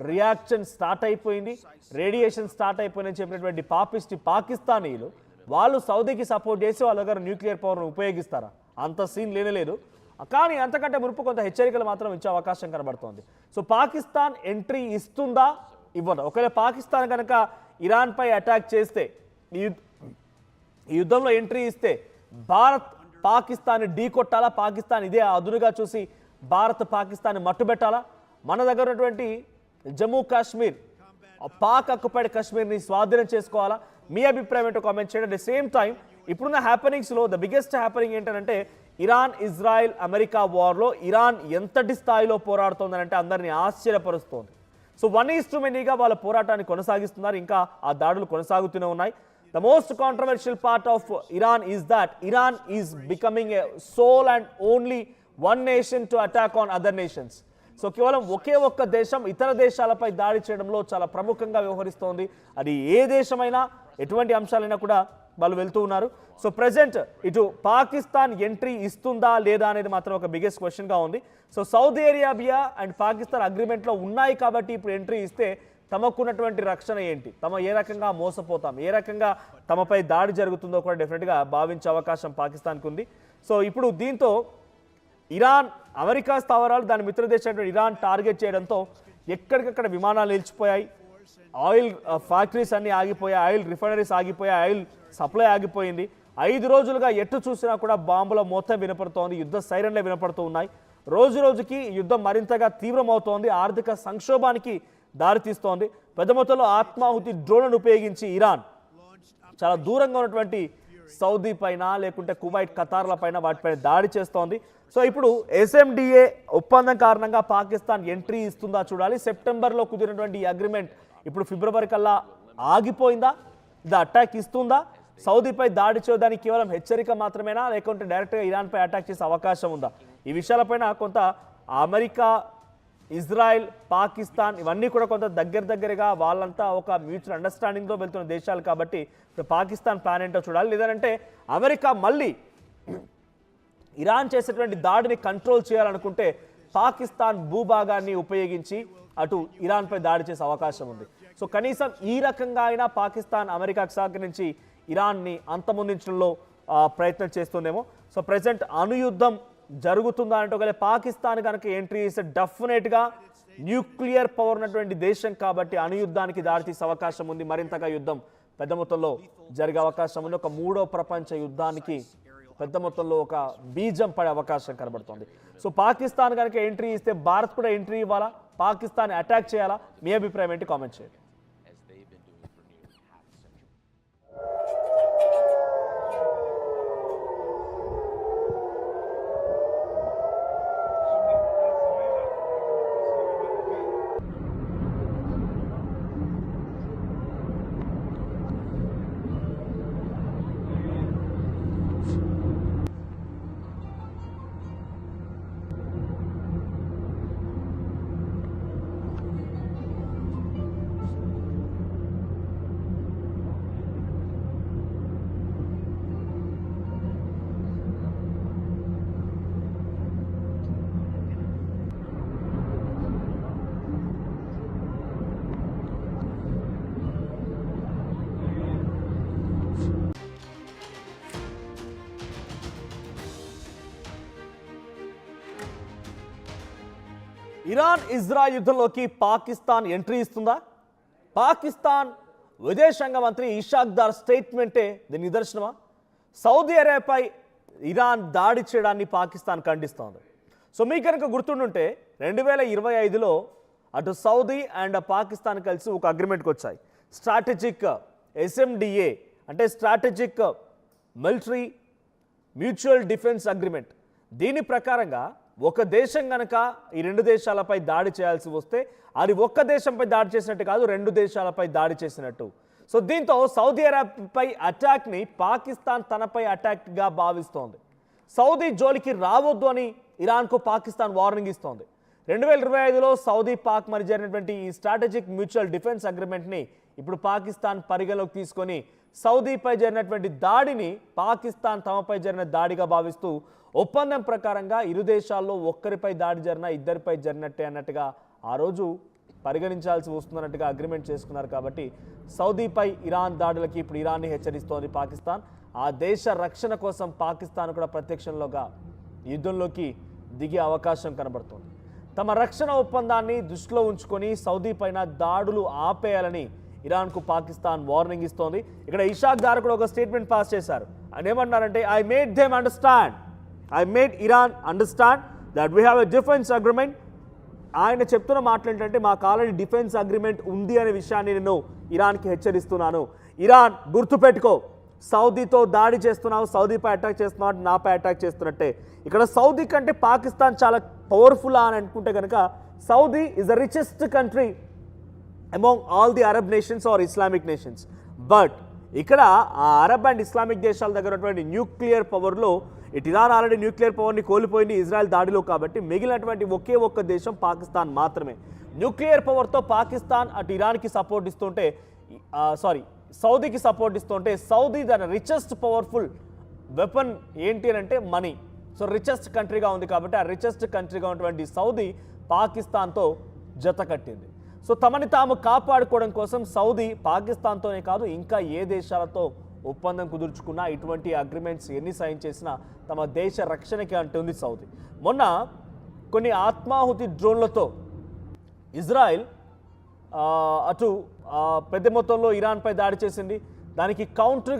Reaction start అయిపోయింది, radiation start అయిపోయిందని చెప్పినటువంటి పాకిస్తానీలు వాళ్ళు సౌదీకి సపోర్ట్ చేసి వాళ్ళ దగ్గర న్యూక్లియర్ పవర్ను ఉపయోగిస్తారా? అంత సీన్ లేనేలేదు. కానీ అంతకంటే మునుపు కొంత హెచ్చరికలు మాత్రం ఇచ్చే అవకాశం కనబడుతోంది. సో పాకిస్తాన్ ఎంట్రీ ఇస్తుందా ఇవ్వదా? ఒకవేళ పాకిస్తాన్ కనుక ఇరాన్పై అటాక్ చేస్తే, ఈ యుద్ధంలో ఎంట్రీ ఇస్తే భారత్ పాకిస్తాన్ ఢీ కొట్టాలా? పాకిస్తాన్ ఇదే అదునుగా చూసి భారత్ పాకిస్తాన్ మట్టుబెట్టాలా? మన దగ్గర ఉన్నటువంటి జమ్మూ కాశ్మీర్, పాక్ ఆక్యుపైడ్ కాశ్మీర్ని స్వాధీనం చేసుకోవాలా? మీ అభిప్రాయం ఏంటో కామెంట్ చేయండి. అట్ ద సేమ్ టైం ఇప్పుడున్న హ్యాపెనింగ్స్లో ద బిగ్గెస్ట్ హ్యాపెనింగ్ ఏంటంటే ఇరాన్ ఇజ్రాయెల్ అమెరికా వార్లో ఇరాన్ ఎంతటి స్థాయిలో పోరాడుతోందంటే అందరినీ ఆశ్చర్యపరుస్తోంది. సో 1:manyగా వాళ్ళ పోరాటాన్ని కొనసాగిస్తున్నారు. ఇంకా ఆ దాడులు కొనసాగుతూనే ఉన్నాయి. The most controversial part of Iran is that Iran is becoming a sole and only one nation to attack on other nations. So కేవలం ఒకే ఒక్క దేశం ఇతర దేశాలపై దాడి చేయడంలో చాలా ప్రముఖంగా వ్యవహరిస్తోంది. అది ఏ దేశమైనా ఎటువంటి అంశాలైనా కూడా వాళ్ళు వెళ్తూ ఉన్నారు. సో ప్రజెంట్ ఇటు పాకిస్తాన్ ఎంట్రీ ఇస్తుందా లేదా అనేది మాత్రం ఒక బిగ్గెస్ట్ క్వశ్చన్గా ఉంది. So Saudi Arabia and Pakistan అగ్రిమెంట్లో ఉన్నాయి కాబట్టి ఇప్పుడు ఎంట్రీ ఇస్తే తమకున్నటువంటి రక్షణ ఏంటి, తమ ఏ రకంగా మోసపోతాం, ఏ రకంగా తమపై దాడి జరుగుతుందో కూడా డెఫినెట్గా భావించే అవకాశం పాకిస్తాన్కి ఉంది. సో ఇప్పుడు దీంతో ఇరాన్ అమెరికా స్థావరాలు దాని మిత్ర దేశం ఇరాన్ టార్గెట్ చేయడంతో ఎక్కడికక్కడ విమానాలు నిలిచిపోయాయి, ఆయిల్ ఫ్యాక్టరీస్ అన్నీ ఆగిపోయాయి, ఆయిల్ రిఫైనరీస్ ఆగిపోయాయి, ఆయిల్ సప్లై ఆగిపోయింది. 5 రోజులుగా ఎటు చూసినా కూడా బాంబుల మోతం వినపడుతోంది, యుద్ధ సైరన్లే వినపడుతూ ఉన్నాయి. రోజు రోజుకి యుద్ధం మరింతగా తీవ్రమవుతోంది, ఆర్థిక సంక్షోభానికి దారితీస్తోంది. పెద్ద మొత్తంలో ఆత్మాహుతి డ్రోన్లను ఉపయోగించి ఇరాన్ చాలా దూరంగా ఉన్నటువంటి సౌదీ పైన లేకుంటే కువైట్ ఖతార్ల పైన వాటిపైన దాడి చేస్తోంది. సో ఇప్పుడు SMDA ఒప్పందం కారణంగా పాకిస్తాన్ ఎంట్రీ ఇస్తుందా చూడాలి. సెప్టెంబర్లో కుదిరినటువంటి ఈ అగ్రిమెంట్ ఇప్పుడు ఫిబ్రవరి కల్లా ఆగిపోయిందా, ఇది అటాక్ ఇస్తుందా, సౌదీపై దాడి చేయడానికి కేవలం హెచ్చరిక మాత్రమేనా లేకుంటే డైరెక్ట్గా ఇరాన్పై అటాక్ చేసే అవకాశం ఉందా? ఈ విషయాలపైన కొంత అమెరికా, ఇజ్రాయెల్, పాకిస్తాన్ ఇవన్నీ కూడా కొంత దగ్గరగా వాళ్ళంతా ఒక మ్యూచువల్ అండర్స్టాండింగ్తో వెళ్తున్న దేశాలు కాబట్టి ఇప్పుడు పాకిస్తాన్ ప్లాన్ ఏంటో చూడాలి. లేదంటే అమెరికా మళ్ళీ ఇరాన్ చేసేటువంటి దాడిని కంట్రోల్ చేయాలనుకుంటే పాకిస్తాన్ భూభాగాన్ని ఉపయోగించి అటు ఇరాన్పై దాడి చేసే అవకాశం ఉంది. సో కనీసం ఈ రకంగా అయినా పాకిస్తాన్ అమెరికాకు సహకరించి ఇరాన్ని అంతమొందించడంలో ప్రయత్నం చేస్తుందేమో. సో ప్రజెంట్ అణుయుద్ధం జరుగుతుందా అంటే ఒకవేళ పాకిస్తాన్ కనుక ఎంట్రీ ఇస్తే డెఫినెట్గా న్యూక్లియర్ పవర్ ఉన్నటువంటి దేశం కాబట్టి అణుయుద్ధానికి దారితీసే అవకాశం ఉంది. మరింతగా యుద్ధం పెద్ద మొత్తంలో జరిగే అవకాశం ఉంది. ఒక 3వ ప్రపంచ యుద్ధానికి పెద్ద మొత్తంలో ఒక బీజం పడే అవకాశం కనబడుతుంది. సో పాకిస్తాన్ కనుక ఎంట్రీ ఇస్తే భారత్ కూడా ఎంట్రీ ఇవ్వాలా, పాకిస్తాన్ అటాక్ చేయాలా? మీ అభిప్రాయం ఏంటి? కామెంట్ చేయండి. ఇరాన్ ఇజ్రాయెల్ యుద్ధంలోకి పాకిస్తాన్ ఎంట్రీ ఇస్తుందా? పాకిస్తాన్ విదేశాంగ మంత్రి ఇషాక్ దార్ స్టేట్మెంటే దీని నిదర్శనమా? సౌదీ అరేబియాపై ఇరాన్ దాడి చేయడాన్ని పాకిస్తాన్ ఖండిస్తోంది. సో మీకు కనుక గుర్తుండుంటే 2025లో అటు సౌదీ అండ్ పాకిస్తాన్ కలిసి ఒక అగ్రిమెంట్కి వచ్చాయి. స్ట్రాటజిక్ SMDA అంటే strategic military mutual defence agreement. దీని ప్రకారంగా ఒక దేశం కనుక ఈ 2 దేశాలపై దాడి చేయాల్సి వస్తే అది ఒక్క దేశంపై దాడి చేసినట్టు కాదు, 2 దేశాలపై దాడి చేసినట్టు. సో దీంతో సౌదీ అరేబియాపై అటాక్ని పాకిస్తాన్ తనపై అటాక్గా భావిస్తోంది. సౌదీ జోలికి రావద్దు అని ఇరాన్కు పాకిస్తాన్ వార్నింగ్ ఇస్తోంది. 2025లో సౌదీ పాక్ మరి జరిగినటువంటి ఈ స్ట్రాటజిక్ మ్యూచువల్ డిఫెన్స్ అగ్రిమెంట్ని ఇప్పుడు పాకిస్తాన్ పరిగణలోకి తీసుకొని సౌదీపై జరిగినటువంటి దాడిని పాకిస్తాన్ తమపై జరిగిన దాడిగా భావిస్తూ ఒప్పందం ప్రకారంగా ఇరు దేశాల్లో ఒక్కరిపై దాడి జరిగినా ఇద్దరిపై జరిగినట్టే అన్నట్టుగా ఆ రోజు పరిగణించాల్సి వస్తున్నట్టుగా అగ్రిమెంట్ చేసుకున్నారు. కాబట్టి సౌదీపై ఇరాన్ దాడులకి ఇప్పుడు ఇరాన్ని హెచ్చరిస్తోంది పాకిస్తాన్. ఆ దేశ రక్షణ కోసం పాకిస్తాన్ కూడా ప్రత్యక్షంలోగా యుద్ధంలోకి దిగే అవకాశం కనబడుతోంది. తమ రక్షణ ఒప్పందాన్ని దృష్టిలో ఉంచుకొని సౌదీ పైన దాడులు ఆపేయాలని ఇరాన్కు పాకిస్తాన్ వార్నింగ్ ఇస్తోంది. ఇక్కడ ఇషాక్ దార్ కూడా ఒక స్టేట్మెంట్ పాస్ చేశారు. ఆయన ఏమన్నారంటే, I made Iran understand that we have a defence agreement. ఆయన చెప్తున్న మాటలు ఏంటంటే, మాకు ఆల్రెడీ డిఫెన్స్ అగ్రిమెంట్ ఉంది అనే విషయాన్ని నేను ఇరాన్కి హెచ్చరిస్తున్నాను. ఇరాన్ గుర్తుపెట్టుకో, సౌదీతో దాడి చేస్తున్నావు, సౌదీపై అటాక్ చేస్తున్నావు, నాపై అటాక్ చేస్తున్నట్టే. ఇక్కడ సౌదీ కంటే పాకిస్తాన్ చాలా పవర్ఫుల్ అని అనుకుంటే కనుక Saudi is the richest country among all the Arab nations or Islamic nations. But ఇక్కడ ఆ అరబ్ అండ్ ఇస్లామిక్ దేశాల దగ్గర ఉన్నటువంటి న్యూక్లియర్ పవర్లో ఇటు ఇరాన్ ఆల్రెడీ న్యూక్లియర్ పవర్ని కోల్పోయింది ఇజ్రాయెల్ దాడిలో. కాబట్టి మిగిలినటువంటి ఒకే ఒక్క దేశం పాకిస్తాన్ మాత్రమే. న్యూక్లియర్ పవర్తో పాకిస్తాన్ అటు ఇరాన్కి సపోర్ట్ ఇస్తుంటే సౌదీకి సపోర్ట్ ఇస్తుంటే సౌదీ దాని రిచెస్ట్ పవర్ఫుల్ వెపన్ ఏంటి అని అంటే మనీ. సో రిచెస్ట్ కంట్రీగా ఉంది కాబట్టి ఆ రిచెస్ట్ కంట్రీగా ఉన్నటువంటి సౌదీ పాకిస్తాన్తో జత కట్టింది. సో తమని తాము కాపాడుకోవడం కోసం సౌదీ పాకిస్తాన్తోనే కాదు ఇంకా ఏ దేశాలతో ఒప్పందం కుదుర్చుకున్నా, ఇటువంటి అగ్రిమెంట్స్ ఎన్ని సైన్ చేసినా తమ దేశ రక్షణకి అంటుంది సౌదీ. మొన్న కొన్ని ఆత్మాహుతి డ్రోన్లతో ఇజ్రాయెల్ అటు పెద్ద మొత్తంలో ఇరాన్పై దాడి చేసింది. దానికి కౌంటర్గా